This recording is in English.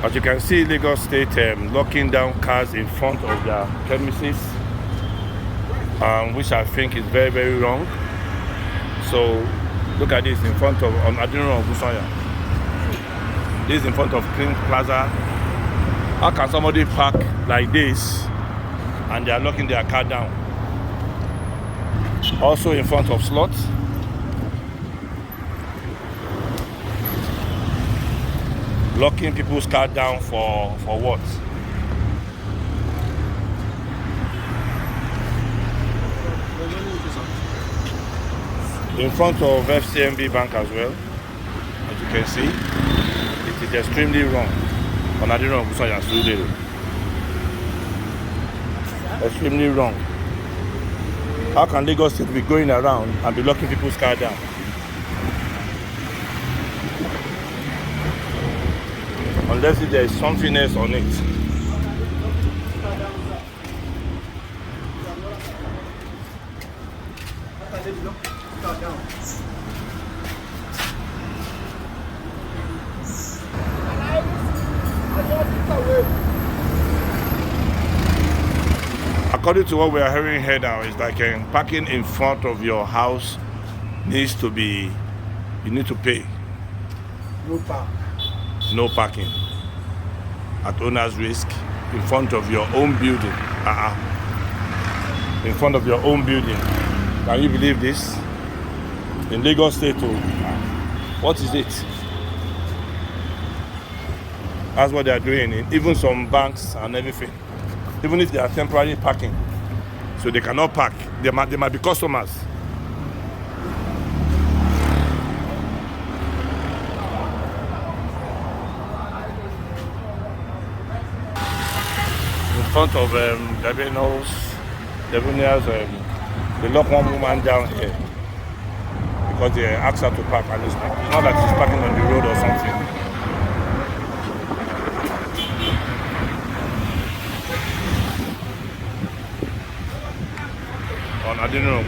As you can see, Lagos State locking down cars in front of their premises, which I think is very, very wrong. So look at this in front of Adino Busanya. This is in front of Clean Plaza. How can somebody park like this and they are locking their car down? Also in front of slots. Locking people's car down for what? In front of FCMB Bank as well, as you can see, it is extremely wrong. Extremely wrong. How can Lagos State be going around and be locking people's car down? Unless there is something else on it. According to what we are hearing here now, is like parking in front of your house needs to be, you need to pay. No park. No parking at owner's risk in front of your own building. In front of your own building. Can you believe this? In Lagos State, what is it? That's what they are doing in even some banks and everything. Even if they are temporarily parking, so they cannot park. They might be customers. In front of Devino's, they lock one woman down here because they asked her to park, and it's not that she's parking on the road or something. I didn't know.